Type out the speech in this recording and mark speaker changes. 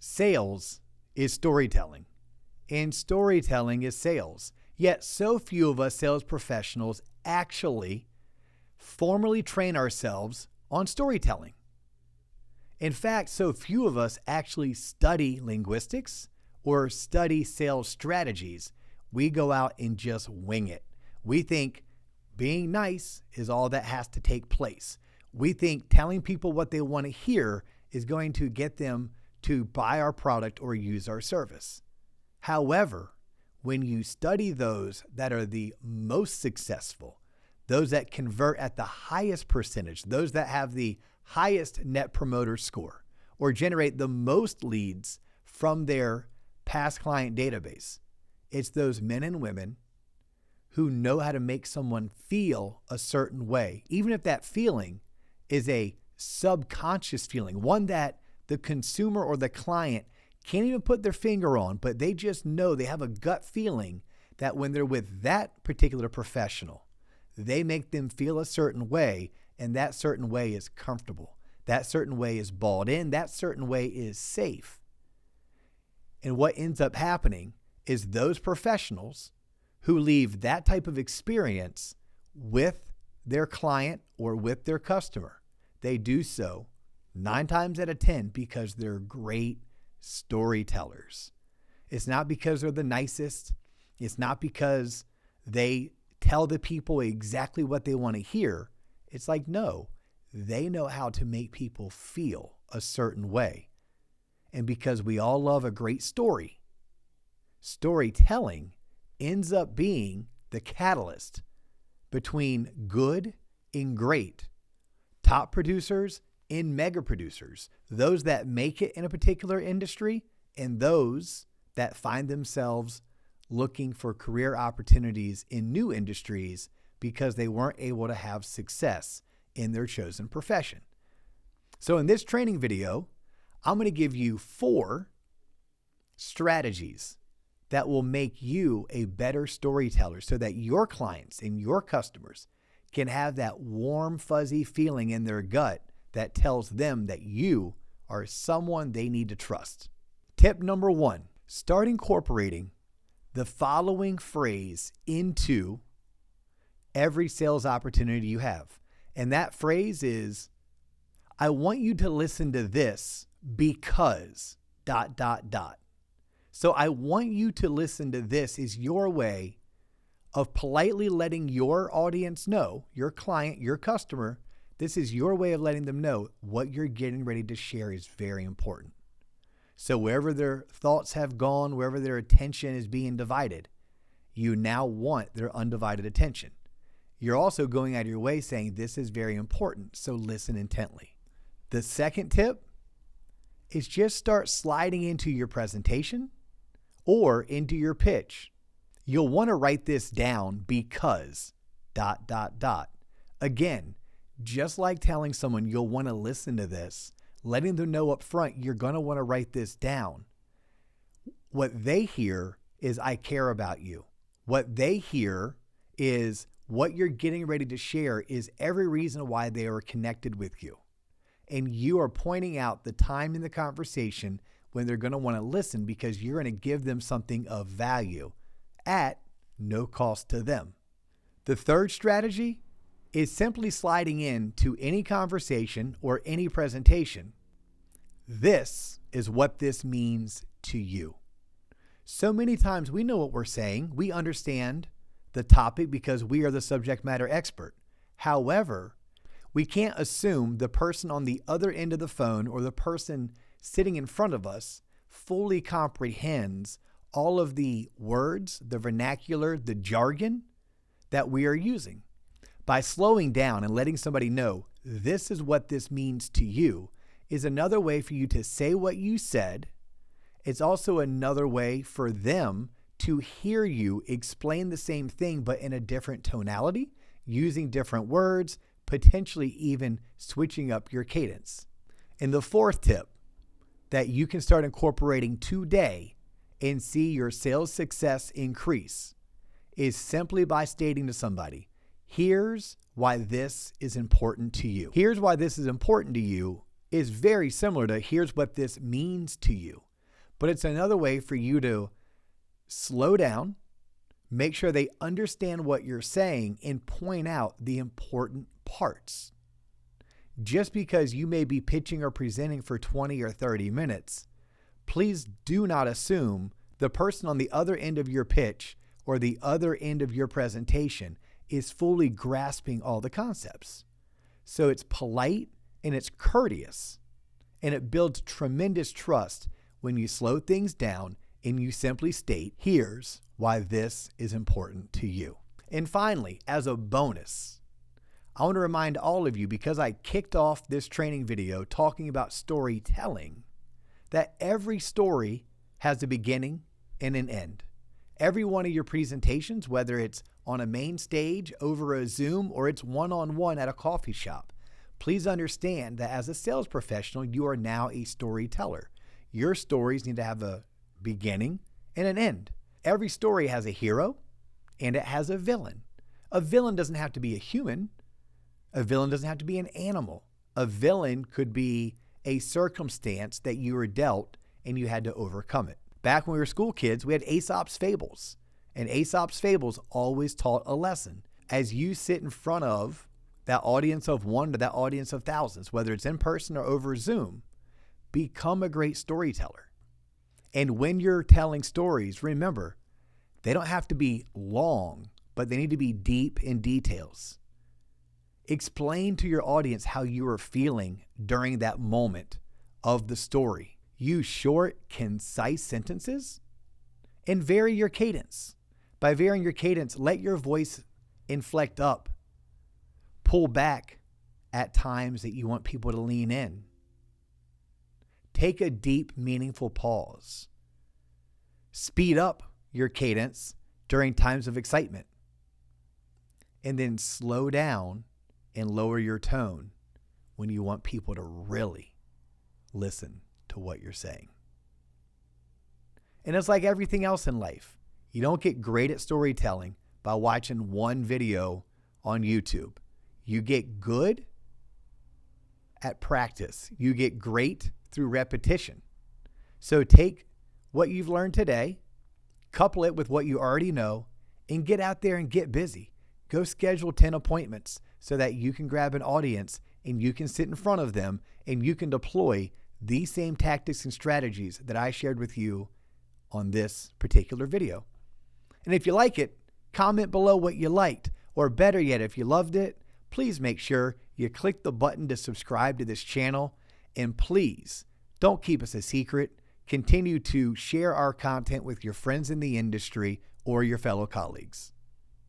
Speaker 1: Sales is storytelling, and storytelling is sales. Yet so few of us sales professionals actually formally train ourselves on storytelling. In fact, so few of us actually study linguistics or study sales strategies. We go out and just wing it. We think being nice is all that has to take place. We think telling people what they want to hear is going to get them to buy our product or use our service. However, when you study those that are the most successful, those that convert at the highest percentage, those that have the highest net promoter score, or generate the most leads from their past client database, it's those men and women who know how to make someone feel a certain way, even if that feeling is a subconscious feeling, one that the consumer or the client can't even put their finger on, but they just know, they have a gut feeling that when they're with that particular professional, they make them feel a certain way, and that certain way is comfortable. That certain way is bought in. That certain way is safe. And what ends up happening is those professionals who leave that type of experience with their client or with their customer, they do so 9 times out of 10 because they're great storytellers. It's not because they're the nicest. It's not because they tell the people exactly what they want to hear. It's like, no, they know how to make people feel a certain way. And because we all love a great story, storytelling ends up being the catalyst between good and great, top producers and mega producers, those that make it in a particular industry and those that find themselves looking for career opportunities in new industries because they weren't able to have success in their chosen profession. So in this training video, I'm going to give you 4 strategies that will make you a better storyteller so that your clients and your customers can have that warm, fuzzy feeling in their gut that tells them that you are someone they need to trust. Tip number 1, start incorporating the following phrase into every sales opportunity you have. And that phrase is, I want you to listen to this because ... So I want you to listen to this is your way of politely letting your audience know, your client, your customer, this is your way of letting them know what you're getting ready to share is very important. So wherever their thoughts have gone, wherever their attention is being divided, you now want their undivided attention. You're also going out of your way saying this is very important, so listen intently. The second tip is just start sliding into your presentation or into your pitch. You'll want to write this down because ... Again, just like telling someone you'll want to listen to this, letting them know up front you're going to want to write this down. What they hear is, I care about you. What they hear is what you're getting ready to share is every reason why they are connected with you. And you are pointing out the time in the conversation when they're going to want to listen because you're going to give them something of value at no cost to them. The third strategy is simply sliding into any conversation or any presentation. This is what this means to you. So many times we know what we're saying. We understand the topic because we are the subject matter expert. However, we can't assume the person on the other end of the phone or the person sitting in front of us fully comprehends all of the words, the vernacular, the jargon that we are using. By slowing down and letting somebody know this is what this means to you is another way for you to say what you said. It's also another way for them to hear you explain the same thing, but in a different tonality, using different words, potentially even switching up your cadence. And the fourth tip that you can start incorporating today and see your sales success increase is simply by stating to somebody, here's why this is important to you. Here's why this is important to you is very similar to here's what this means to you. but it's another way for you to slow down, make sure they understand what you're saying, and point out the important parts. Just because you may be pitching or presenting for 20 or 30 minutes, please do not assume the person on the other end of your pitch or the other end of your presentation is fully grasping all the concepts. So it's polite and it's courteous, and it builds tremendous trust when you slow things down and you simply state, here's why this is important to you. And finally, as a bonus, I want to remind all of you, because I kicked off this training video talking about storytelling, that every story has a beginning and an end. Every one of your presentations, whether it's on a main stage, over a Zoom, or it's one-on-one at a coffee shop, please understand that as a sales professional, you are now a storyteller. Your stories need to have a beginning and an end. Every story has a hero and it has a villain. A villain doesn't have to be a human. A villain doesn't have to be an animal. A villain could be a circumstance that you were dealt and you had to overcome it. Back when we were school kids, we had Aesop's Fables, and Aesop's Fables always taught a lesson. As you sit in front of that audience of one to that audience of thousands, whether it's in person or over Zoom, become a great storyteller. And when you're telling stories, remember, they don't have to be long, but they need to be deep in details. Explain to your audience how you are feeling during that moment of the story. Use short, concise sentences and vary your cadence. By varying your cadence, let your voice inflect up. Pull back at times that you want people to lean in. Take a deep, meaningful pause. Speed up your cadence during times of excitement. And then slow down and lower your tone when you want people to really listen to what you're saying. And it's like everything else in life. You don't get great at storytelling by watching one video on YouTube. You get good at practice. You get great through repetition. So take what you've learned today, couple it with what you already know, and get out there and get busy. Go schedule 10 appointments so that you can grab an audience and you can sit in front of them and you can deploy these same tactics and strategies that I shared with you on this particular video. And if you like it, comment below what you liked, or better yet, if you loved it, please make sure you click the button to subscribe to this channel, and please don't keep us a secret. Continue to share our content with your friends in the industry or your fellow colleagues.